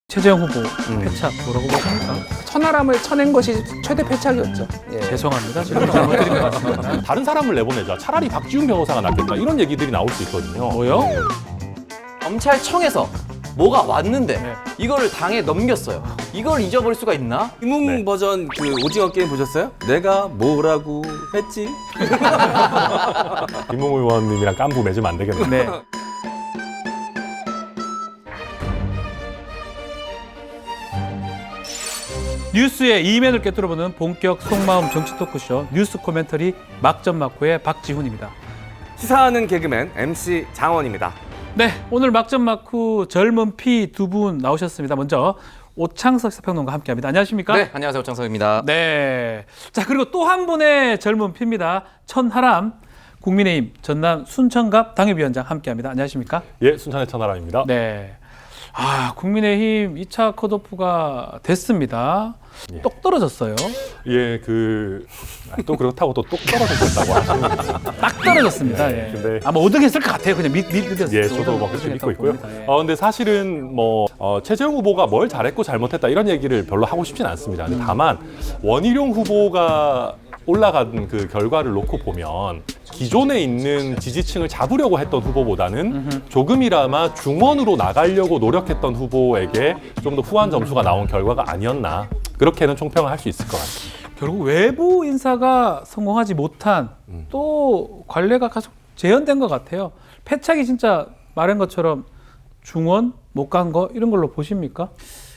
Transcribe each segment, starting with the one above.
최재형 후보 패착 뭐라고 보십니까? 천하람을 쳐낸 것이 최대 패착이었죠. 예. 죄송합니다. 질문 잘못 드린 것 같습니다. 다른 사람을 내보내자. 차라리 박지훈 변호사가 낫겠다. 이런 얘기들이 나올 수 있거든요. 뭐요? 검찰청에서 뭐가 왔는데 네. 이거를 당에 넘겼어요. 이걸 잊어버릴 수가 있나? 이문 네. 버전 그 오징어 게임 보셨어요? 내가 뭐라고 했지? 김웅 의원님이랑 깐부 맺으면 안 되겠네요. 네. 뉴스의 이면을 꿰뚫어보는 본격 속마음 정치 토크쇼 뉴스 코멘터리 막전막후의 박지훈입니다. 시사하는 개그맨 MC 장원입니다. 네, 오늘 막전막후 젊은 피 두 분 나오셨습니다. 먼저 오창석 시사평론가 함께합니다. 안녕하십니까? 네, 안녕하세요. 오창석입니다. 네. 자, 그리고 또 한 분의 젊은 피입니다. 천하람 국민의힘 전남 순천갑 당협위원장 함께합니다. 안녕하십니까? 예, 순천의 천하람입니다. 네. 아, 국민의힘 2차 컷오프가 됐습니다. 예. 똑 떨어졌어요. 예, 또 그렇다고 또 똑 떨어졌다고 하시는. 딱 떨어졌습니다. 예. 근데- 아마 5등 했을 것 같아요. 그냥 믿었어요. 예, 저도 뭐 그렇게 믿고 있고요. 근데 사실은 최재형 후보가 뭘 잘했고 잘못했다 이런 얘기를 별로 하고 싶진 않습니다. 근데 다만 원희룡 후보가 올라간 그 결과를 놓고 보면 기존에 있는 지지층을 잡으려고 했던 후보보다는 조금이나마 중원으로 나가려고 노력했던 후보에게 좀 더 후한 점수가 나온 결과가 아니었나 그렇게는 총평을 할 수 있을 것 같습니다. 결국 외부 인사가 성공하지 못한 또 관례가 계속 재현된 것 같아요. 패착이 진짜 말한 것처럼 중원 못 간 거 이런 걸로 보십니까?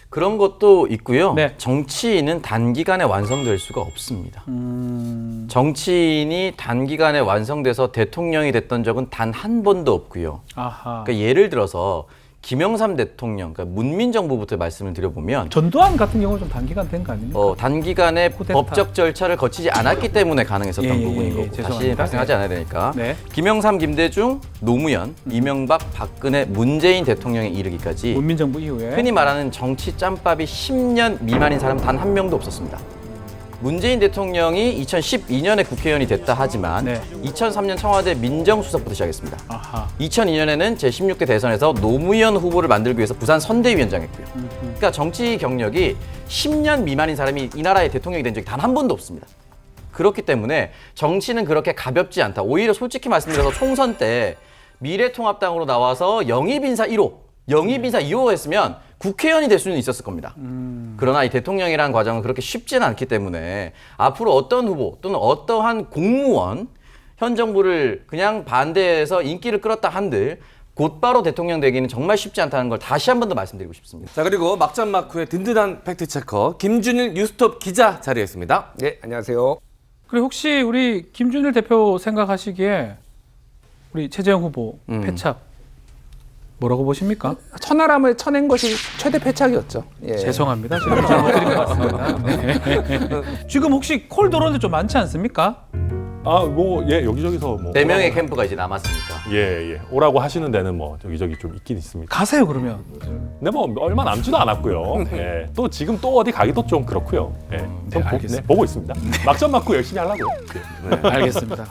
그런 것도 있고요. 네. 정치인은 단기간에 완성될 수가 없습니다. 정치인이 단기간에 완성돼서 대통령이 됐던 적은 단 한 번도 없고요. 아하. 그러니까 예를 들어서 김영삼 대통령, 그러니까 문민정부부터 말씀을 드려보면 전두환 같은 경우는 좀 단기간 된 거 아닙니까? 단기간에 쿠데타. 법적 절차를 거치지 않았기 때문에 가능했었던 예, 예, 부분인 예, 거고 다시 죄송합니다. 발생하지 않아야 되니까 네. 김영삼, 김대중, 노무현, 이명박, 박근혜, 문재인 대통령에 이르기까지 문민정부 이후에 흔히 말하는 정치 짬밥이 10년 미만인 사람 단 한 명도 없었습니다. 문재인 대통령이 2012년에 국회의원이 됐다 하지만 네. 2003년 청와대 민정수석부터 시작했습니다. 아하. 2002년에는 제16대 대선에서 노무현 후보를 만들기 위해서 부산 선대위원장 했고요. 그러니까 정치 경력이 10년 미만인 사람이 이 나라의 대통령이 된 적이 단 한 번도 없습니다. 그렇기 때문에 정치는 그렇게 가볍지 않다. 오히려 솔직히 말씀드려서 총선 때 미래통합당으로 나와서 영입인사 1호, 영입인사 2호 했으면 국회의원이 될 수는 있었을 겁니다. 그러나 이 대통령이라는 과정은 그렇게 쉽지는 않기 때문에 앞으로 어떤 후보 또는 어떠한 공무원, 현 정부를 그냥 반대해서 인기를 끌었다 한들 곧바로 대통령 되기는 정말 쉽지 않다는 걸 다시 한 번 더 말씀드리고 싶습니다. 자, 그리고 막전막후의 든든한 팩트체커 김준일 뉴스톱 기자 자리에 있습니다. 네, 안녕하세요. 그리고 혹시 우리 김준일 대표 생각하시기에 우리 최재형 후보 패착 뭐라고 보십니까? 천하람을 쳐낸 것이 최대 패착이었죠. 예. 죄송합니다. 질문 잘못 드린 것 같습니다. 네. 지금 혹시 콜 들어오는데 좀 많지 않습니까? 여기저기서 뭐 4명의 캠프가 이제 남았으니까. 예. 오라고 하시는 데는 뭐 여기저기 좀 있긴 있습니다. 가세요 그러면. 근데 뭐 얼마 남지도 않았고요. 예. 또 지금 또 어디 가기도 좀 그렇고요. 예. 좀 알겠습니다. 보고 있습니다. 막전 맞고 열심히 하려고요. 예. 알겠습니다.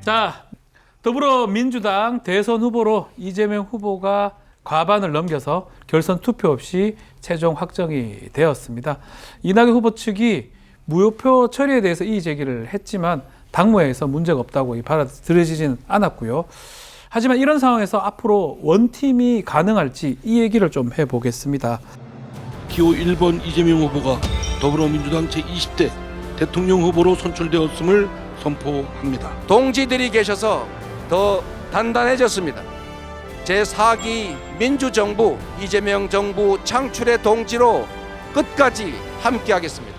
자, 더불어민주당 대선 후보로 이재명 후보가 과반을 넘겨서 결선 투표 없이 최종 확정이 되었습니다. 이낙연 후보 측이 무효표 처리에 대해서 이의 제기를 했지만 당무회에서 문제가 없다고 받아들여지지는 않았고요. 하지만 이런 상황에서 앞으로 원팀이 가능할지 이 얘기를 좀 해보겠습니다. 기호 1번 이재명 후보가 더불어민주당 제20대 대통령 후보로 선출되었음을 선포합니다. 동지들이 계셔서 더 단단해졌습니다. 제4기 민주정부 이재명 정부 창출의 동지로 끝까지 함께하겠습니다.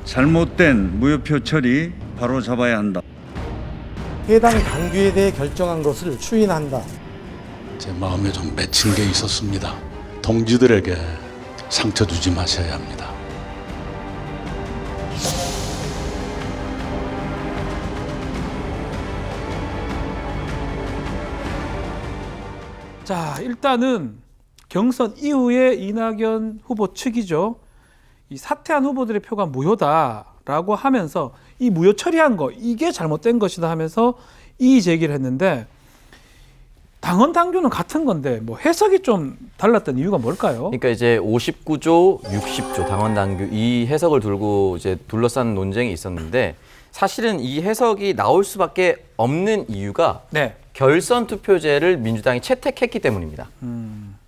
잘못된 무효표 처리 바로 잡아야 한다. 해당 당규에 대해 결정한 것을 추인한다. 제 마음에 좀 맺힌 게 있었습니다. 동지들에게 상처 주지 마셔야 합니다. 자, 일단은 경선 이후에 이낙연 후보 측이죠. 이 사퇴한 후보들의 표가 무효다라고 하면서 이 무효 처리한 거 이게 잘못된 것이다 하면서 이의 제기를 했는데 당헌 당규는 같은 건데 뭐 해석이 좀 달랐던 이유가 뭘까요? 그러니까 이제 59조, 60조 당헌 당규 이 해석을 두고 이제 둘러싼 논쟁이 있었는데 사실은 이 해석이 나올 수밖에 없는 이유가 네. 결선 투표제를 민주당이 채택했기 때문입니다.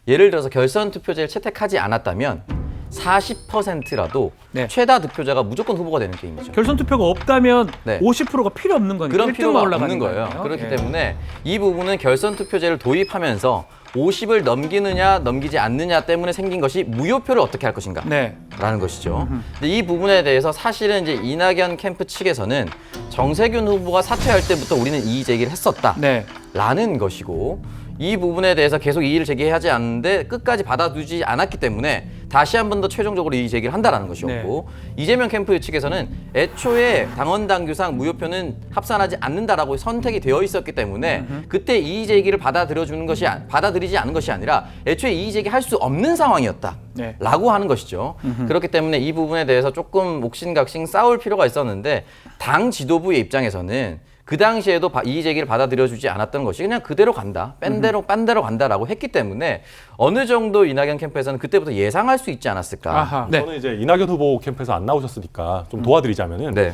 예를 들어서 결선 투표제를 채택하지 않았다면 40%라도 네. 최다 득표자가 무조건 후보가 되는 게임이죠. 결선 투표가 없다면 네. 50%가 필요 없는 거니까 그런 1등만 필요가 올라가는 없는 거예요. 거예요. 그렇기 예. 때문에 이 부분은 결선 투표제를 도입하면서 50을 넘기느냐 넘기지 않느냐 때문에 생긴 것이 무효표를 어떻게 할 것인가 네. 라는 것이죠. 근데 이 부분에 대해서 사실은 이제 이낙연 캠프 측에서는 정세균 후보가 사퇴할 때부터 우리는 이의 제기를 했었다 네. 라는 것이고 이 부분에 대해서 계속 이의를 제기하지 않는데 끝까지 받아두지 않았기 때문에 다시 한 번 더 최종적으로 이의 제기를 한다라는 것이었고 이재명 캠프 측에서는 애초에 당헌 당규상 무효표는 합산하지 않는다라고 선택이 되어 있었기 때문에 그때 이의 제기를 받아들이지 않은 것이 아니라 애초에 이의 제기할 수 없는 상황이었다. 네. 라고 하는 것이죠. 그렇기 때문에 이 부분에 대해서 조금 옥신각신 싸울 필요가 있었는데 당 지도부의 입장에서는 그 당시에도 이의 제기를 받아들여주지 않았던 것이 그냥 그대로 간다, 빤 대로 간다라고 했기 때문에 어느 정도 이낙연 캠프에서는 그때부터 예상할 수 있지 않았을까. 아하. 네. 저는 이제 이낙연 후보 캠프에서 안 나오셨으니까 좀 도와드리자면은 네.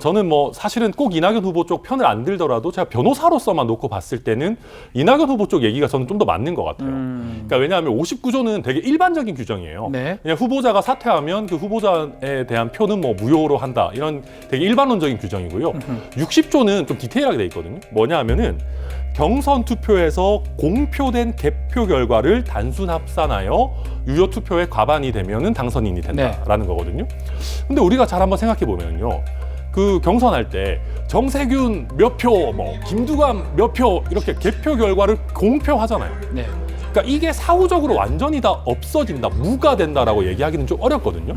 저는 뭐 사실은 꼭 이낙연 후보 쪽 편을 안 들더라도 제가 변호사로서만 놓고 봤을 때는 이낙연 후보 쪽 얘기가 저는 좀 더 맞는 것 같아요. 그러니까 왜냐하면 59조는 되게 일반적인 규정이에요. 네. 그냥 후보자가 사퇴하면 그 후보자에 대한 표는 뭐 무효로 한다 이런 되게 일반론적인 규정이고요. 60조는 좀 디테일하게 돼 있거든요. 뭐냐 하면은 경선 투표에서 공표된 개표 결과를 단순 합산하여 유효 투표에 과반이 되면은 당선인이 된다라는 거거든요. 근데 우리가 잘 한번 생각해 보면요. 그 경선할 때 정세균 몇 표, 뭐 김두관 몇 표 이렇게 개표 결과를 공표하잖아요. 네. 그러니까 이게 사후적으로 완전히 다 없어진다, 무가 된다라고 얘기하기는 좀 어렵거든요.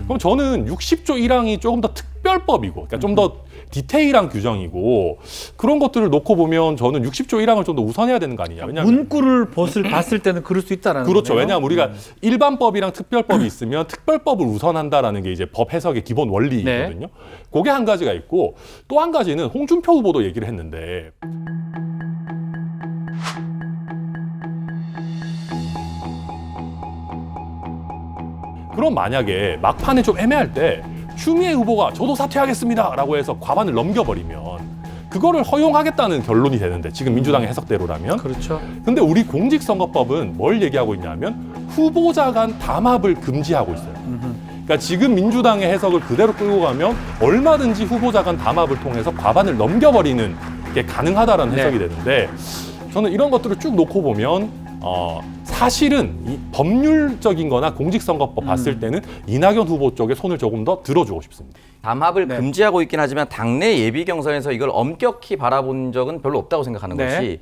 그럼 저는 60조 1항이 조금 더 특별법이고, 그러니까 좀 더 디테일한 규정이고 그런 것들을 놓고 보면 저는 60조 1항을 좀 더 우선해야 되는 거 아니냐. 왜냐하면 문구를 봤을 때는 그럴 수 있다라는 그렇죠. 거네요. 왜냐하면 우리가 일반법이랑 특별법이 있으면 특별법을 우선한다라는 게 이제 법 해석의 기본 원리거든요. 그게 한 가지가 있고 또 한 가지는 홍준표 후보도 얘기를 했는데 그럼 만약에 막판에 좀 애매할 때 추미애 후보가 저도 사퇴하겠습니다 라고 해서 과반을 넘겨버리면 그거를 허용하겠다는 결론이 되는데 지금 민주당의 해석대로라면 그렇죠. 근데 우리 공직선거법은 뭘 얘기하고 있냐면 후보자 간 담합을 금지하고 있어요. 그러니까 지금 민주당의 해석을 그대로 끌고 가면 얼마든지 후보자 간 담합을 통해서 과반을 넘겨버리는 게 가능하다라는 해석이 되는데 저는 이런 것들을 쭉 놓고 보면 사실은 이 법률적인 거나 공직선거법 봤을 때는 이낙연 후보 쪽에 손을 조금 더 들어주고 싶습니다. 담합을 금지하고 있긴 하지만 당내 예비 경선에서 이걸 엄격히 바라본 적은 별로 없다고 생각하는 것이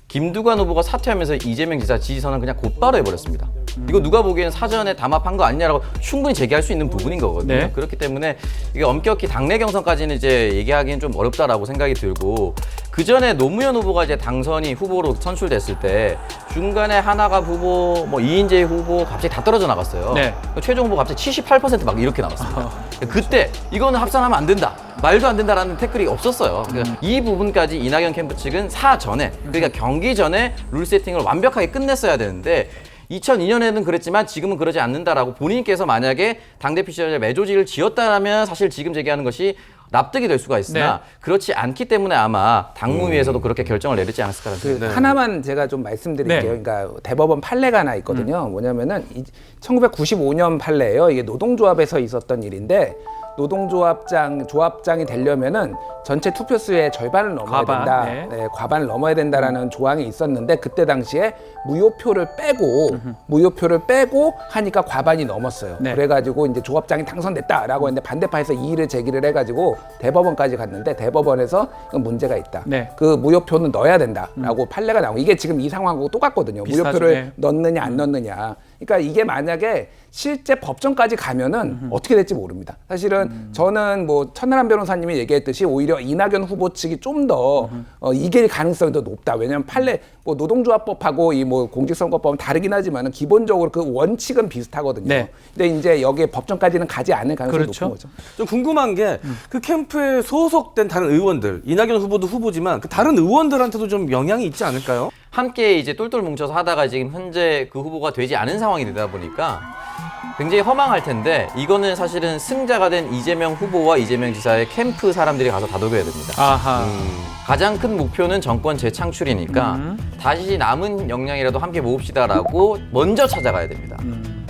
김두관 후보가 사퇴하면서 이재명 지사 지지선은 그냥 곧바로 해버렸습니다. 이거 누가 보기에는 사전에 담합한 거 아니냐라고 충분히 제기할 수 있는 부분인 거거든요. 네. 그렇기 때문에 이게 엄격히 당내 경선까지는 이제 얘기하기는 좀 어렵다라고 생각이 들고 그 전에 노무현 후보가 이제 당선이 후보로 선출됐을 때 중간에 하나갑 후보, 뭐 이인재 후보 갑자기 다 떨어져 나갔어요. 네. 최종 후보 갑자기 78% 이렇게 나왔습니다. 그때 이거는 합산하면 안 된다. 말도 안 된다라는 태클이 없었어요. 그러니까 이 부분까지 이낙연 캠프 측은 사전에 그러니까 경기 전에 룰 세팅을 완벽하게 끝냈어야 되는데 2002년에는 그랬지만 지금은 그러지 않는다라고 본인께서 만약에 당대표 시절에 매조지를 지었다면 사실 지금 제기하는 것이 납득이 될 수가 있으나 그렇지 않기 때문에 아마 당무위에서도 그렇게 결정을 내리지 않았을까라는 생각이 하나만 제가 좀 말씀드릴게요. 그러니까 대법원 판례가 하나 있거든요. 뭐냐면은 1995년 판례예요. 이게 노동조합에서 있었던 일인데 조합장이 되려면은 전체 투표수의 절반을 넘어야 된다. 네, 과반을 넘어야 된다라는 조항이 있었는데 그때 당시에 무효표를 빼고 하니까 과반이 넘었어요. 그래가지고 이제 조합장이 당선됐다라고 했는데 반대파에서 이의를 제기를 해가지고 대법원까지 갔는데 대법원에서 이건 문제가 있다. 그 무효표는 넣어야 된다라고 판례가 나오고 이게 지금 이 상황하고 똑같거든요. 비슷하죠. 무효표를 넣느냐 안 넣느냐. 그러니까 이게 만약에 실제 법정까지 가면은 어떻게 될지 모릅니다. 사실은 저는 뭐 천하람 변호사님이 얘기했듯이 오히려 이낙연 후보 측이 좀 더 이길 가능성이 더 높다. 왜냐하면 판례 뭐 노동조합법하고 이 뭐 공직선거법은 다르긴 하지만은 기본적으로 그 원칙은 비슷하거든요. 네. 근데 이제 여기에 법정까지는 가지 않을 가능성이 그렇죠. 높은 거죠. 좀 궁금한 게 그 캠프에 소속된 다른 의원들, 이낙연 후보도 후보지만 그 다른 의원들한테도 좀 영향이 있지 않을까요? 함께 이제 똘똘 뭉쳐서 하다가 지금 현재 그 후보가 되지 않은 상황이 되다 보니까 굉장히 허망할 텐데 이거는 사실은 승자가 된 이재명 후보와 이재명 지사의 캠프 사람들이 가서 다독여야 됩니다. 아하. 가장 큰 목표는 정권 재창출이니까 다시 남은 역량이라도 함께 모읍시다라고 먼저 찾아가야 됩니다.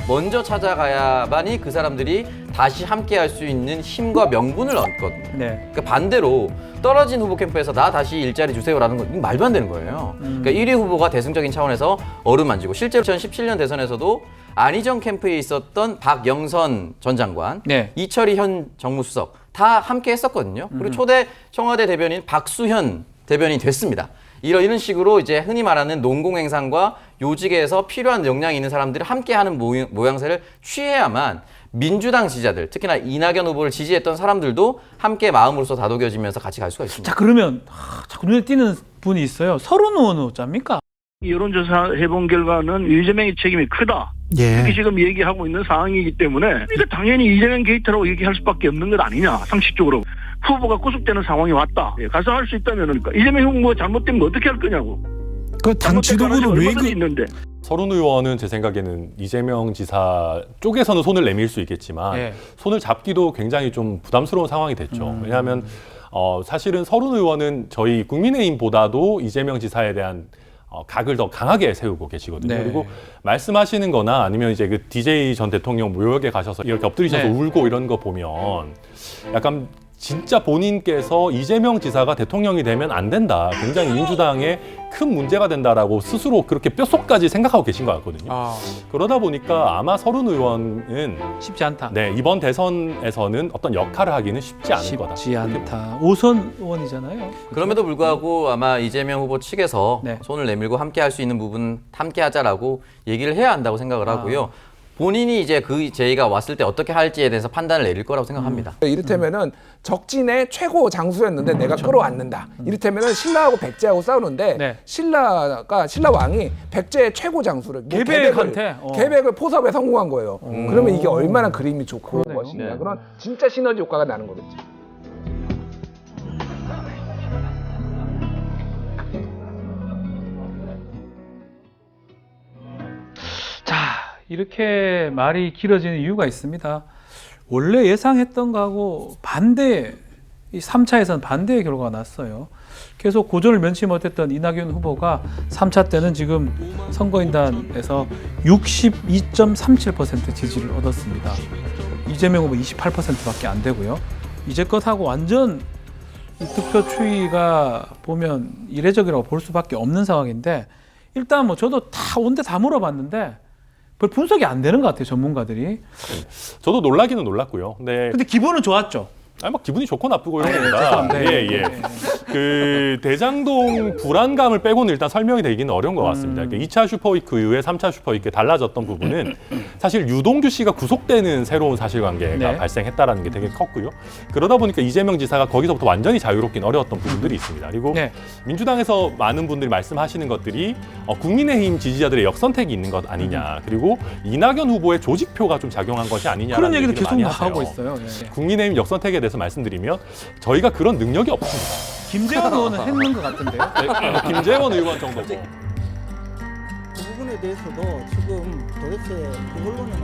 먼저 찾아가야만이 그 사람들이 다시 함께 할 수 있는 힘과 명분을 얻거든요. 네. 그러니까 반대로 떨어진 후보 캠프에서 나 다시 일자리 주세요라는 건 말도 안 되는 거예요. 그러니까 1위 후보가 대승적인 차원에서 어루만지고 실제로 2017년 대선에서도 안희정 캠프에 있었던 박영선 전 장관, 네. 이철희 현 정무수석 다 함께 했었거든요. 그리고 초대 청와대 대변인 박수현 대변인이 됐습니다. 이런 식으로 이제 흔히 말하는 농공행상과 요직에서 필요한 역량이 있는 사람들이 함께하는 모양새를 취해야만 민주당 지지자들, 특히나 이낙연 후보를 지지했던 사람들도 함께 마음으로서 다독여지면서 같이 갈 수가 있습니다. 자, 그러면 자꾸 눈에 띄는 분이 있어요. 서른 의원은 어쩝니까? 여론조사 해본 결과는 이재명의 책임이 크다. 이렇게 지금 얘기하고 있는 상황이기 때문에 이거 당연히 이재명 게이트라고 얘기할 수밖에 없는 것 아니냐, 상식적으로. 후보가 구속되는 상황이 왔다. 가서할 수 있다면 그러니까 이재명 후보 잘못되면 어떻게 할 거냐고. 그 당 지도부는 왜 있는데. 서른 의원은 제 생각에는 이재명 지사 쪽에서는 손을 내밀 수 있겠지만 네. 손을 잡기도 굉장히 좀 부담스러운 상황이 됐죠. 왜냐하면 사실은 서른 의원은 저희 국민의힘보다도 이재명 지사에 대한 각을 더 강하게 세우고 계시거든요. 네. 그리고 말씀하시는 거나 아니면 이제 그 DJ 전 대통령 묘역에 가셔서 이렇게 엎드리셔서 네. 울고 이런 거 보면 약간 진짜 본인께서 이재명 지사가 대통령이 되면 안 된다. 굉장히 민주당에 큰 문제가 된다라고 스스로 그렇게 뼛속까지 생각하고 계신 것 같거든요. 그러다 보니까 아마 서른 의원은 쉽지 않다. 네, 이번 대선에서는 어떤 역할을 하기는 쉽지 않을 거다. 쉽지 않다. 오선 의원이잖아요. 그럼에도 불구하고 아마 이재명 후보 측에서 네. 손을 내밀고 함께 할 수 있는 부분 함께 하자라고 얘기를 해야 한다고 생각을 하고요. 본인이 이제 그 제의가 왔을 때 어떻게 할지에 대해서 판단을 내릴 거라고 생각합니다. 이를테면은 적진의 최고 장수였는데 내가 끌어왔는다. 이를테면은 신라하고 백제하고 싸우는데 네. 신라 왕이 백제의 최고 장수를 뭐 계백한테 계백을 포섭에 성공한 거예요. 그러면 이게 얼마나 그림이 좋고 그러네요. 멋있냐. 네. 그런 진짜 시너지 효과가 나는 거겠죠. 자, 이렇게 말이 길어지는 이유가 있습니다. 원래 예상했던 거하고 반대, 이 3차에서는 반대의 결과가 났어요. 계속 고전을 면치 못했던 이낙연 후보가 3차 때는 지금 선거인단에서 62.37% 지지를 얻었습니다. 이재명 후보 28%밖에 안 되고요. 이제껏하고 완전 이 득표 추이가 보면 이례적이라고 볼 수밖에 없는 상황인데, 일단 뭐 저도 다 온데 다 물어봤는데 별 분석이 안 되는 것 같아요, 전문가들이. 저도 놀라기는 놀랐고요. 근데 기분은 좋았죠. 아니 막 기분이 좋고 나쁘고 이런 겁니다. 죄송합니다. 예. 그 대장동 불안감을 빼고는 일단 설명이 되기는 어려운 것 같습니다. 2차 슈퍼위크 이후에 3차 슈퍼위크에 달라졌던 부분은 사실 유동규 씨가 구속되는 새로운 사실관계가 네. 발생했다라는 게 되게 컸고요. 그러다 보니까 이재명 지사가 거기서부터 완전히 자유롭긴 어려웠던 부분들이 있습니다. 그리고 네. 민주당에서 많은 분들이 말씀하시는 것들이 국민의힘 지지자들의 역선택이 있는 것 아니냐. 그리고 이낙연 후보의 조직표가 좀 작용한 것이 아니냐라는 그런 얘기도 얘기를 계속 많이 나오고 하세요. 있어요. 네. 국민의힘 역선택에 대해서 말씀드리면 저희가 그런 능력이 없습니다. 김재원 의원은 했는 것 같은데요. 김재원 의원 정도고. 그 부분에 대해서도 지금 도대체 그걸로는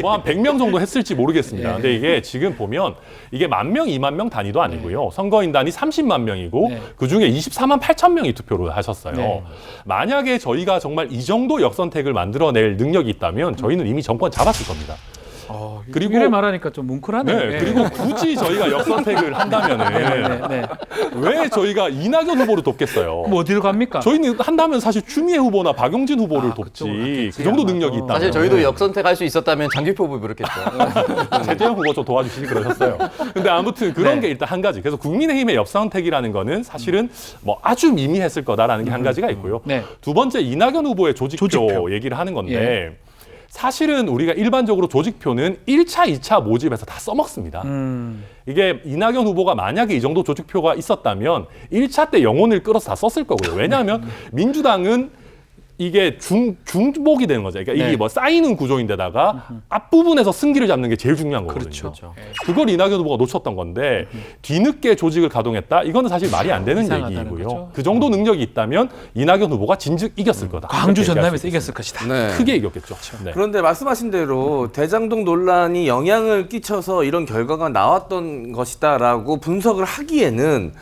뭐 한 100명 정도 했을지 모르겠습니다. 네. 근데 이게 지금 보면 이게 10,000명, 20,000명 단위도 아니고요. 선거인단이 30만 명이고 네. 그중에 24만 8천 명이 투표를 하셨어요. 네. 만약에 저희가 정말 이 정도 역선택을 만들어낼 능력이 있다면 저희는 이미 정권 잡았을 겁니다. 그리고 이래 말하니까 좀 뭉클하네요. 네, 그리고 굳이 저희가 역선택을 한다면은 네. 왜 저희가 이낙연 후보를 돕겠어요? 그럼 어디로 갑니까? 저희는 한다면 사실 추미애 후보나 박용진 후보를 돕지. 그쪽으로 갔겠지, 그 정도 아마도. 능력이 있다면. 사실 저희도 역선택할 수 있었다면 장기표 후보 부르겠죠. 최재형 후보 좀 도와주시지 그러셨어요. 근데 아무튼 그런 네. 게 일단 한 가지. 그래서 국민의힘의 역선택이라는 거는 사실은 뭐 아주 미미했을 거다라는 게 한 가지가 있고요. 네. 두 번째 이낙연 후보의 조직표 조직표. 얘기를 하는 건데 사실은 우리가 일반적으로 조직표는 1차, 2차 모집에서 다 써먹습니다. 이게 이낙연 후보가 만약에 이 정도 조직표가 있었다면 1차 때 영혼을 끌어서 다 썼을 거고요. 왜냐하면 민주당은 이게 중복이 되는 거죠. 그러니까 이게 뭐 쌓이는 구조인데다가 앞부분에서 승기를 잡는 게 제일 중요한 거거든요. 그렇죠. 그걸 이낙연 후보가 놓쳤던 건데 뒤늦게 조직을 가동했다? 이거는 사실 말이 안 되는 얘기이고요. 거죠. 그 정도 능력이 있다면 이낙연 후보가 진즉 이겼을 거다. 광주 그렇게 얘기할 전남에서 수 있습니다. 이겼을 것이다. 네. 크게 이겼겠죠. 네. 그런데 말씀하신 대로 대장동 논란이 영향을 끼쳐서 이런 결과가 나왔던 것이다라고 분석을 하기에는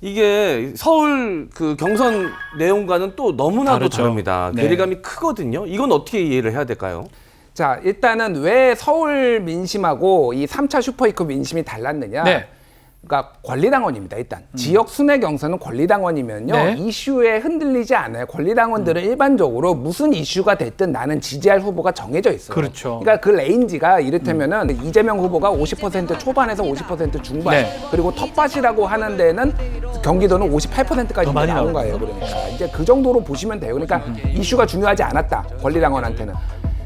이게 서울 그 경선 내용과는 또 너무나도 다르죠. 다릅니다. 네. 괴리감이 크거든요. 이건 어떻게 이해를 해야 될까요? 자, 일단은 왜 서울 민심하고 이 3차 슈퍼이크 민심이 달랐느냐? 네. 그러니까 권리당원입니다. 일단 지역 순회 경선은 권리당원이면요 네. 이슈에 흔들리지 않아요. 권리당원들은 일반적으로 무슨 이슈가 됐든 나는 지지할 후보가 정해져 있어요. 그렇죠. 그러니까 그 레인지가 이를테면은 이재명 후보가 50% 초반에서 50% 중반 네. 그리고 텃밭이라고 하는 데는 경기도는 58%까지 더 많이 나온 나오고. 거예요. 그러니까 이제 그 정도로 보시면 돼요. 그러니까 이슈가 중요하지 않았다. 권리당원한테는.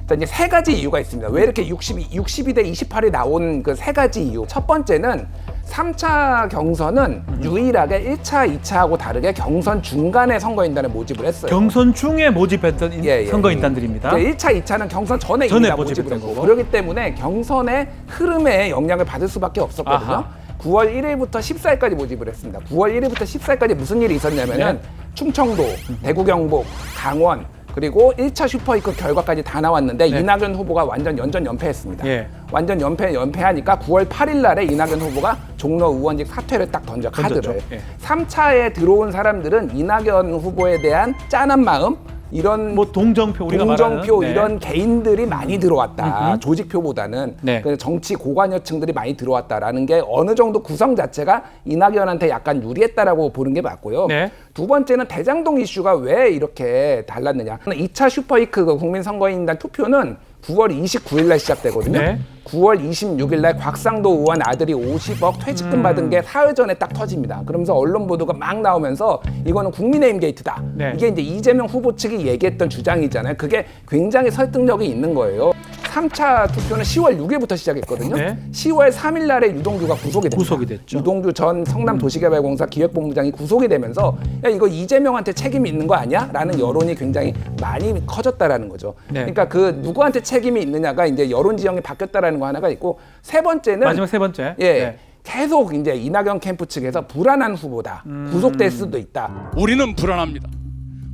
자, 이제 세 가지 이유가 있습니다. 왜 이렇게 62대 28이 나온 그 세 가지 이유. 첫 번째는 3차 경선은 유일하게 1차, 2차하고 다르게 경선 중간에 선거인단을 모집을 했어요. 경선 중에 모집했던 선거인단들입니다. 1차, 2차는 경선 전에 전에 이미 다 모집을 모집했던 했고 거고. 그렇기 때문에 경선의 흐름에 영향을 받을 수밖에 없었거든요. 아하. 9월 1일부터 14일까지 모집을 했습니다. 9월 1일부터 14일까지 무슨 일이 있었냐면은 충청도, 대구 경북, 강원 그리고 1차 슈퍼이크 결과까지 다 나왔는데 이낙연 후보가 완전 연패했습니다. 완전 연패하니까 9월 8일 날에 이낙연 후보가 종로 의원직 사퇴를 딱 던져 카드를. 3차에 들어온 사람들은 이낙연 후보에 대한 짠한 마음 이런 뭐 동정표 우리가 동정표 말하는, 이런 개인들이 많이 들어왔다. 조직표보다는 네. 그래서 정치 고관여층들이 많이 들어왔다라는 게 어느 정도 구성 자체가 이낙연한테 약간 유리했다라고 보는 게 맞고요. 네. 두 번째는 대장동 이슈가 왜 이렇게 달랐느냐. 2차 슈퍼이크 그 국민선거인단 투표는 9월 29일 날 시작되거든요. 네. 9월 26일 날 곽상도 의원 아들이 50억 퇴직금 받은 게 사흘 전에 딱 터집니다. 그러면서 언론 보도가 막 나오면서 이거는 국민의힘 게이트다. 네. 이게 이제 이재명 후보 측이 얘기했던 주장이잖아요. 그게 굉장히 설득력이 있는 거예요. 3차 투표는 10월 6일부터 시작했거든요. 네. 10월 3일 날에 유동규가 구속이 됩니다. 구속이 됐죠. 유동규 전 성남도시개발공사 기획본부장이 구속이 되면서 야 이거 이재명한테 책임이 있는 거 아니야? 라는 여론이 굉장히 많이 커졌다라는 거죠. 네. 그러니까 그 누구한테 책임이 있느냐가 이제 여론 지형이 바뀌었다라는 거 하나가 있고 세 번째는 마지막 세 번째. 예. 계속 이제 이낙연 캠프 측에서 불안한 후보다. 구속될 수도 있다. 우리는 불안합니다.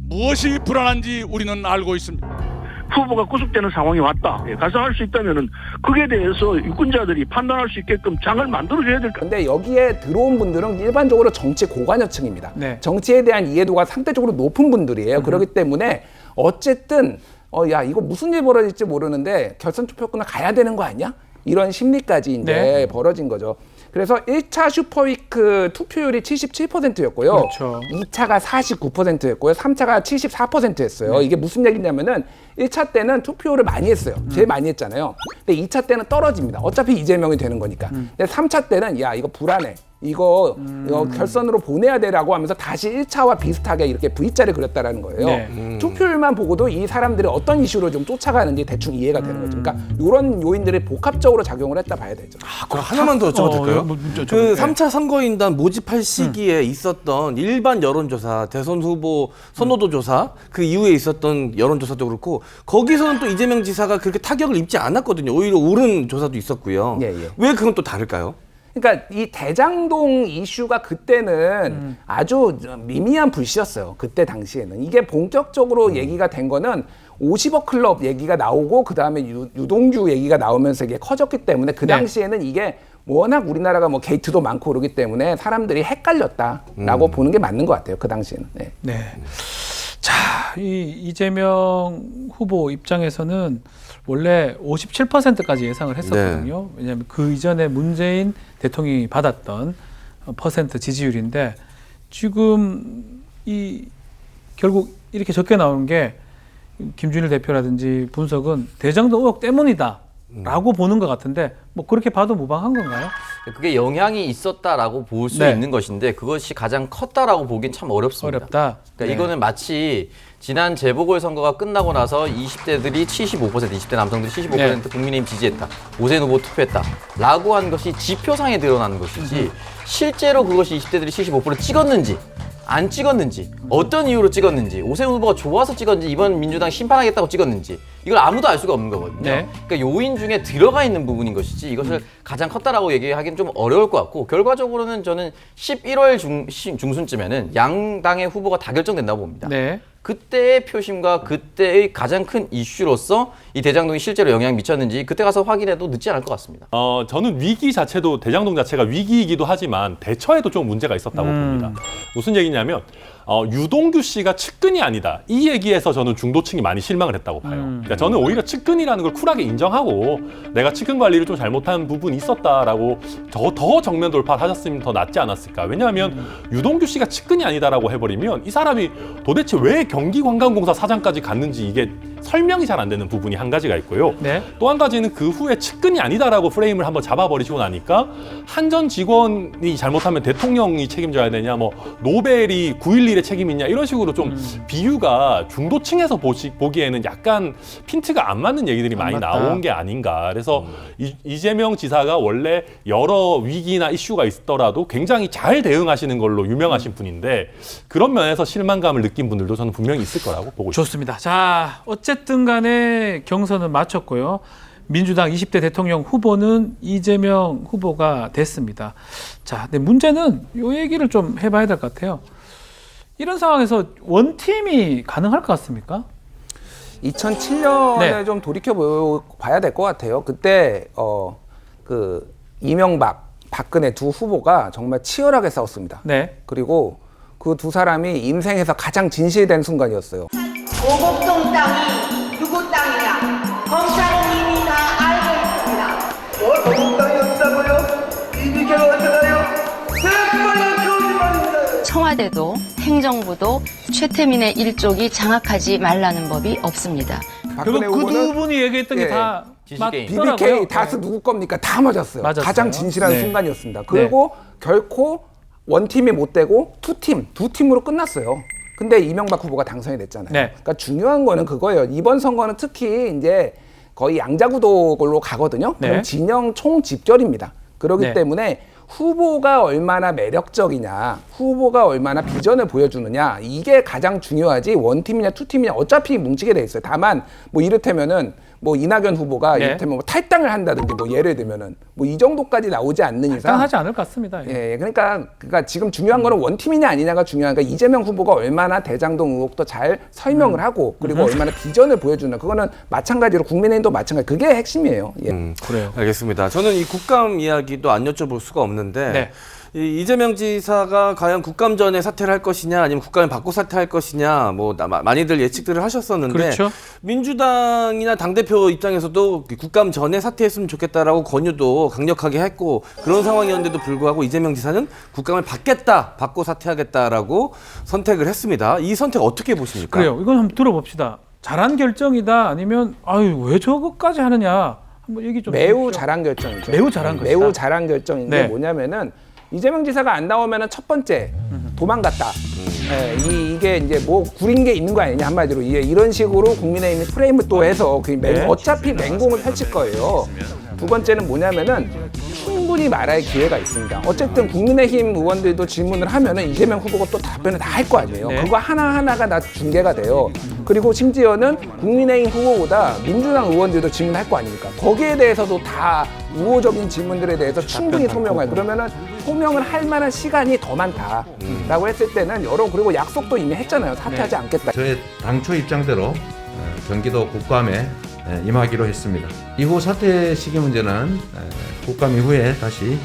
무엇이 불안한지 우리는 알고 있습니다. 후보가 구속되는 상황이 왔다. 가능할 수 있다면은 그에 대해서 유권자들이 판단할 수 있게끔 장을 만들어줘야 될 거. 근데 여기에 들어온 분들은 일반적으로 정치 고관여층입니다. 네. 정치에 대한 이해도가 상대적으로 높은 분들이에요. 그렇기 때문에 어쨌든 야 이거 무슨 일 벌어질지 모르는데 결선 투표권을 가야 되는 거 아니야? 이런 심리까지 이제 네. 벌어진 거죠. 그래서 1차 슈퍼위크 투표율이 77%였고요. 그렇죠. 2차가 49%였고요. 3차가 74%였어요. 이게 무슨 얘기냐면은 1차 때는 투표를 많이 했어요. 제일 많이 했잖아요. 근데 2차 때는 떨어집니다. 어차피 이재명이 되는 거니까. 근데 3차 때는 야 이거 불안해. 이거 결선으로 보내야 되라고 하면서 다시 1차와 비슷하게 이렇게 V자를 그렸다라는 거예요. 네. 투표율만 보고도 이 사람들이 어떤 이슈로 좀 쫓아가는지 대충 이해가 되는 거죠. 그러니까 이런 요인들이 복합적으로 작용을 했다 봐야 되죠. 그럼 하나만 더 여쭤봐도 될까요? 그 3차 선거인단 모집할 시기에 있었던 일반 여론조사, 대선 후보 선호도 조사, 그 이후에 있었던 여론조사도 그렇고 거기서는 또 이재명 지사가 그렇게 타격을 입지 않았거든요. 오히려 오른 조사도 있었고요. 왜 그건 또 다를까요? 그러니까 이 대장동 이슈가 그때는 아주 미미한 불씨였어요. 그때 당시에는. 이게 본격적으로 얘기가 된 거는 50억 클럽 얘기가 나오고 그다음에 유동규 얘기가 나오면서 이게 커졌기 때문에 그 당시에는 이게 워낙 우리나라가 뭐 게이트도 많고 그러기 때문에 사람들이 헷갈렸다라고 보는 게 맞는 것 같아요. 그 당시에는. 네. 네. 자, 이 이재명 후보 입장에서는 원래 57%까지 예상을 했었거든요. 왜냐하면 그 이전에 문재인 대통령이 받았던 퍼센트 지지율인데 지금 이 결국 이렇게 적게 나오는 게 김준일 대표라든지 분석은 대장동 의혹 때문이다. 라고 보는 것 같은데 뭐 그렇게 봐도 무방한 건가요? 그게 영향이 있었다라고 볼 수 네. 있는 것인데 그것이 가장 컸다라고 보기엔 참 어렵습니다. 어렵다. 그러니까 네. 이거는 마치 지난 재보궐선거가 끝나고 나서 20대들이 75%, 20대 남성들이 75% 네. 국민의힘 지지했다. 오세훈 후보 투표했다라고 한 것이 지표상에 드러나는 것이지 실제로 그것이 20대들이 75% 찍었는지 안 찍었는지 어떤 이유로 찍었는지 오세훈 후보가 좋아서 찍었는지 이번 민주당 심판하겠다고 찍었는지 이걸 아무도 알 수가 없는 거거든요. 네. 그러니까 요인 중에 들어가 있는 부분인 것이지 이것을 가장 컸다라고 얘기하기는 좀 어려울 것 같고 결과적으로는 저는 11월 중순쯤에는 양당의 후보가 다 결정된다고 봅니다. 네. 그때의 표심과 그때의 가장 큰 이슈로서 이 대장동이 실제로 영향 미쳤는지 그때 가서 확인해도 늦지 않을 것 같습니다. 저는 위기 자체도 대장동 자체가 위기이기도 하지만 대처에도 좀 문제가 있었다고 봅니다. 무슨 얘기냐면 유동규 씨가 측근이 아니다. 이 얘기에서 저는 중도층이 많이 실망을 했다고 봐요. 그러니까 저는 오히려 측근이라는 걸 쿨하게 인정하고 내가 측근 관리를 좀 잘못한 부분이 있었다라고 더 정면 돌파를 하셨으면 더 낫지 않았을까. 왜냐하면 유동규 씨가 측근이 아니다라고 해버리면 이 사람이 도대체 왜 경기관광공사 사장까지 갔는지 이게 설명이 잘 안 되는 부분이 한 가지가 있고요. 네. 또 한 가지는 그 후에 측근이 아니다라고 프레임을 한번 잡아버리시고 나니까 한 전 직원이 잘못하면 대통령이 책임져야 되냐, 뭐 노벨이 9.11의 책임이 있냐 이런 식으로 좀 비유가 중도층에서 보기에는 약간 핀트가 안 맞는 얘기들이 많이 나온 게 아닌가. 그래서 이재명 지사가 원래 여러 위기나 이슈가 있더라도 굉장히 잘 대응하시는 걸로 유명하신 분인데 그런 면에서 실망감을 느낀 분들도 저는 분명히 있을 거라고 보고 있습니다. 좋습니다. 자, 어쨌든 간에 경선은 마쳤고요. 민주당 20대 대통령 후보는 이재명 후보가 됐습니다. 자, 근데 문제는 이 얘기를 좀 해봐야 될 것 같아요. 이런 상황에서 원팀이 가능할 것 같습니까? 2007년에 네. 좀 돌이켜 봐야 될 것 같아요. 그때 그 이명박, 박근혜 두 후보가 정말 치열하게 싸웠습니다. 네. 그리고 그 두 사람이 인생에서 가장 진실된 순간이었어요. 오곡동 땅이 누구 땅이냐? 검찰은 이미 다 알고 있습니다. 뭘 오곡 땅이었다고요? 이미 결혼했잖아요. 청와대도 행정부도 최태민의 일족이 장악하지 말라는 법이 없습니다. 그 두 분이 얘기했던 게 다 맞더라고요. BBK 다스 누구 겁니까? 다 맞았어요. 맞았어요. 가장 진실한 네. 순간이었습니다. 그리고 결코 원팀이 못 되고 두 팀으로 끝났어요. 근데 이명박 후보가 당선이 됐잖아요. 네. 그러니까 중요한 거는 그거예요. 이번 선거는 특히 이제 거의 양자구도로 가거든요. 네. 그럼 진영 총집결입니다. 그렇기 네. 때문에 후보가 얼마나 매력적이냐, 후보가 얼마나 비전을 보여주느냐, 이게 가장 중요하지 원팀이냐 투팀이냐 어차피 뭉치게 돼 있어요. 다만 뭐 이를테면은 뭐 이낙연 후보가 네. 이를테면 뭐 탈당을 한다든지 뭐 예를 들면은 뭐 이 정도까지 나오지 않는 이상 당하지 않을 것 같습니다. 예, 그러니까 지금 중요한 거는 원팀이냐 아니냐가 중요한 거니까 이재명 후보가 얼마나 대장동 의혹도 잘 설명을 하고 그리고 얼마나 비전을 보여주는 그거는 마찬가지로 국민의힘도 마찬가지 그게 핵심이에요. 예. 그래요. 알겠습니다. 저는 이 국감 이야기도 안 여쭤볼 수가 없는데 네. 이 이재명 지사가 과연 국감 전에 사퇴를 할 것이냐 아니면 국감을 받고 사퇴할 것이냐 뭐 많이들 예측들을 하셨었는데 그렇죠. 민주당이나 당대표 입장에서도 국감 전에 사퇴했으면 좋겠다라고 권유도 강력하게 했고 그런 상황이었는데도 불구하고 이재명 지사는 국감을 받고 사퇴하겠다라고 선택을 했습니다. 이 선택 어떻게 보십니까? 그래요. 이건 한번 들어봅시다. 잘한 결정이다 아니면 아유 왜 저것까지 하느냐 한번 얘기 좀 매우 해주십시오. 잘한 결정이죠. 매우 잘한 것이다. 매우 잘한 결정인데 네. 뭐냐면은 이재명 지사가 안 나오면은 첫 번째 도망갔다. 예, 이게 이제 뭐 구린 게 있는 거 아니냐 한마디로 이런 식으로 국민의힘이 프레임을 또 해서 어차피 맹공을 펼칠 거예요. 두 번째는 뭐냐면은 충분히 말할 기회가 있습니다. 어쨌든 국민의힘 의원들도 질문을 하면은 이재명 후보가 또 답변을 다 할 거 아니에요. 네. 그거 하나하나가 다 중계가 돼요. 그리고 심지어는 국민의힘 후보보다 민주당 의원들도 질문할 거 아닙니까? 거기에 대해서도 다 우호적인 질문들에 대해서 충분히 소명할. 그러면은 소명을 할 만한 시간이 더 많다라고 했을 때는 그리고 약속도 이미 했잖아요. 사퇴하지 않겠다. 저의 당초 입장대로 경기도 국감에 임하기로 했습니다. 이후 사퇴 시기 문제는 국감 이후에 다시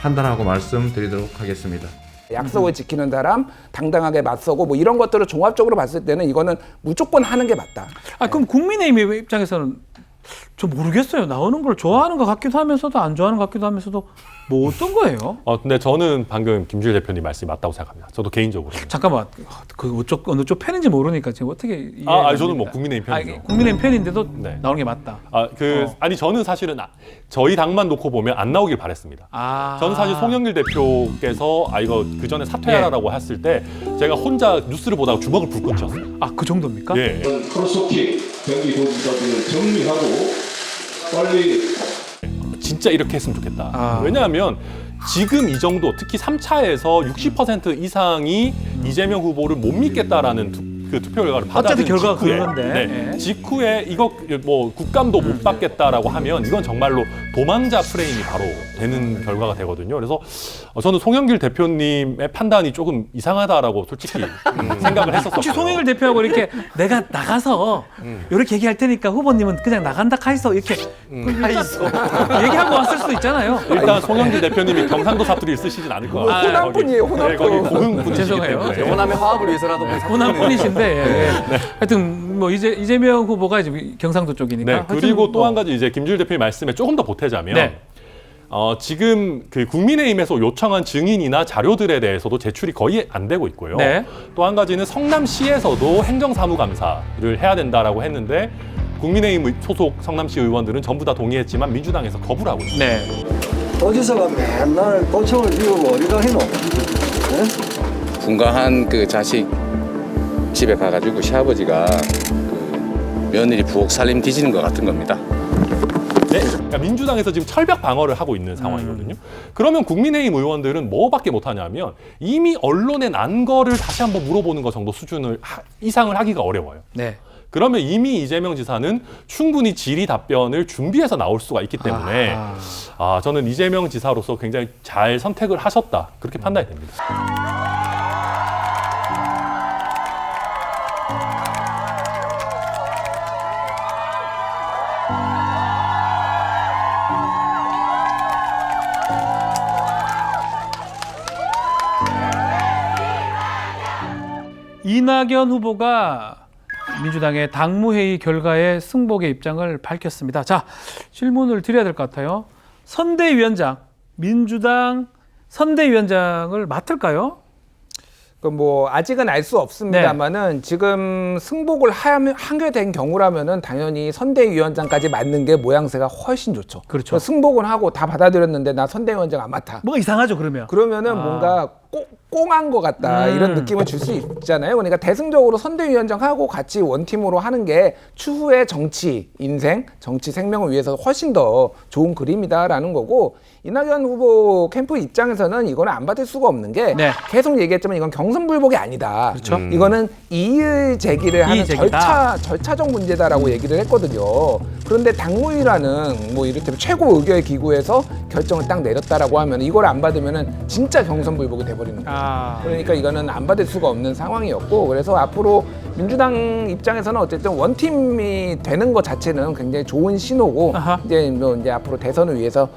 판단하고 말씀드리도록 하겠습니다. 약속을 지키는 사람, 당당하게 맞서고 뭐 이런 것들을 종합적으로 봤을 때는 이거는 무조건 하는 게 맞다. 그럼 국민의힘 입장에서는 좀 모르겠어요. 나오는 걸 좋아하는 것 같기도 하면서도 안 좋아하는 것 같기도 하면서도 뭐 어떤 거예요? 근데 저는 방금 김주일 대표님 말씀이 맞다고 생각합니다. 저도 개인적으로. 잠깐만, 그 어느 쪽 편인지 모르니까 지금 어떻게 저는 뭐 국민의힘 편이죠. 국민의힘 편인데도 나오는 게 맞다. 아니 저는 사실은 저희 당만 놓고 보면 안 나오길 바랬습니다. 저는 사실 송영길 대표께서 이거 그 전에 사퇴하라고 했을 때 제가 혼자 뉴스를 보다가 주먹을 불끈 쥐었어요. 그 정도입니까? 예. 하루속히 경기도지사들을 정리하고 빨리 진짜 이렇게 했으면 좋겠다. 왜냐하면 지금 이 정도 특히 3차에서 60% 이상이 이재명 후보를 못 믿겠다라는 그 투표 결과를 받아든 결과가 직후에, 그런데. 직후에 이거 뭐 국감도 못 받겠다라고 하면 이건 정말로 도망자 프레임이 바로 되는 결과가 되거든요. 그래서 저는 송영길 대표님의 판단이 조금 이상하다라고 솔직히 생각을 했었어요. 혹시 송영길 대표하고 이렇게 내가 나가서 이렇게 얘기할 테니까 후보님은 그냥 나간다 카이소 이렇게 얘기하고 왔을 수도 있잖아요. 일단 송영길 대표님이 경상도 사투리를 쓰시진 않을 것 같아요. 호남분이에요, 호남분. 거기 고흥 분이시기 죄송해요. 때문에. 호남의 화합을 위해서라도 호남분이신데 하여튼 뭐 이재명 후보가 이제 경상도 쪽이니까. 네, 그리고 또 한 가지 이제 김주일 대표님 말씀에 조금 더 보태자면 지금 그 국민의힘에서 요청한 증인이나 자료들에 대해서도 제출이 거의 안 되고 있고요. 또 한 가지는 성남시에서도 행정사무감사를 해야 된다라고 했는데 국민의힘 소속 성남시 의원들은 전부 다 동의했지만 민주당에서 거부를 하고 있습니다. 도지사가 맨날 도청을 비우고 어디가 해노? 분가한 그 자식 집에 가가지고 시아버지가 그 며느리 부엌 살림 뒤지는 것 같은 겁니다. 네, 그러니까 민주당에서 지금 철벽 방어를 하고 있는 상황이거든요. 그러면 국민의힘 의원들은 뭐밖에 못하냐면 이미 언론에 난 거를 다시 한번 물어보는 것 정도 수준을 이상을 하기가 어려워요. 그러면 이미 이재명 지사는 충분히 질의 답변을 준비해서 나올 수가 있기 때문에 저는 이재명 지사로서 굉장히 잘 선택을 하셨다 그렇게 판단이 됩니다. 이낙연 후보가 민주당의 당무회의 결과에 승복의 입장을 밝혔습니다. 자, 질문을 드려야 될 것 같아요. 선대위원장, 민주당 선대위원장을 맡을까요? 뭐 아직은 알 수 없습니다만은 지금 승복을 하게 된 경우라면은 당연히 선대위원장까지 맡는 게 모양새가 훨씬 좋죠. 그렇죠. 승복은 하고 다 받아들였는데 나 선대위원장 안 맡아. 뭐가 이상하죠, 그러면? 그러면은 뭔가 꽁한 것 같다 이런 느낌을 줄 수 있잖아요. 그러니까 대승적으로 선대위원장하고 같이 원팀으로 하는 게 추후의 정치 인생, 정치 생명을 위해서 훨씬 더 좋은 그림이다라는 거고 이낙연 후보 캠프 입장에서는 이거는 안 받을 수가 없는 게 계속 얘기했지만 이건 경선불복이 아니다. 그렇죠. 이거는 이의 제기를 하는 절차적 문제다라고 얘기를 했거든요. 그런데 당무위라는 뭐 이를테면 최고 의결 기구에서 결정을 딱 내렸다라고 하면 이걸 안 받으면은 진짜 경선불복이 돼버리는 거예요. 그러니까 이거는 안 받을 수가 없는 상황이었고 그래서 앞으로 민주당 입장에서는 어쨌든 원팀이 되는 것 자체는 굉장히 좋은 신호고 이제 앞으로 대선을 위해서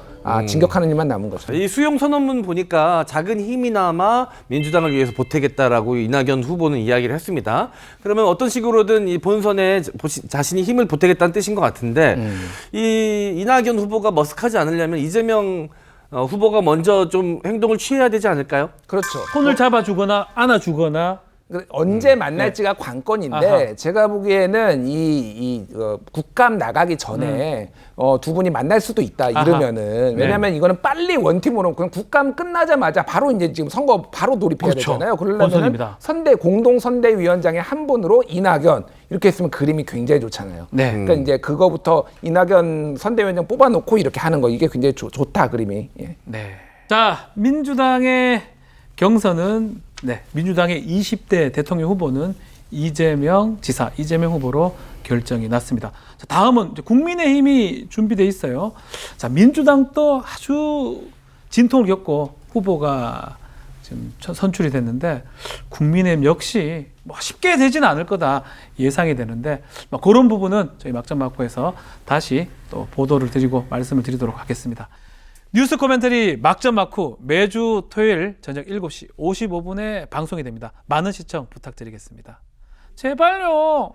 진격하는 일만 남은 거죠. 이 수용 선언문 보니까 작은 힘이나마 민주당을 위해서 보태겠다라고 이낙연 후보는 이야기를 했습니다. 그러면 어떤 식으로든 이 본선에 자신이 힘을 보태겠다는 뜻인 것 같은데 이 이낙연 후보가 머쓱하지 않으려면 이재명 후보가 먼저 좀 행동을 취해야 되지 않을까요? 그렇죠. 손을 잡아주거나 안아주거나 언제 만날지가 관건인데 제가 보기에는 국감 나가기 전에 두 분이 만날 수도 있다 이러면은 왜냐하면 이거는 빨리 원팀으로 그냥 국감 끝나자마자 바로 이제 지금 선거 바로 돌입해야 되잖아요. 그러려면 공동 선대위원장의 한 분으로 이낙연 이렇게 했으면 그림이 굉장히 좋잖아요. 그러니까 이제 그거부터 이낙연 선대위원장 뽑아놓고 이렇게 하는 거 이게 굉장히 좋다 그림이. 자, 민주당의 경선은 민주당의 20대 대통령 후보는 이재명 지사, 이재명 후보로 결정이 났습니다. 자, 다음은 이제 국민의힘이 준비돼 있어요. 자, 민주당도 아주 진통을 겪고 후보가 지금 선출이 됐는데 국민의힘 역시 뭐 쉽게 되지는 않을 거다 예상이 되는데 그런 부분은 저희 막전막후에서 다시 또 보도를 드리고 말씀을 드리도록 하겠습니다. 뉴스 코멘터리 막전막후 매주 토요일 저녁 7시 55분에 방송이 됩니다. 많은 시청 부탁드리겠습니다. 제발요.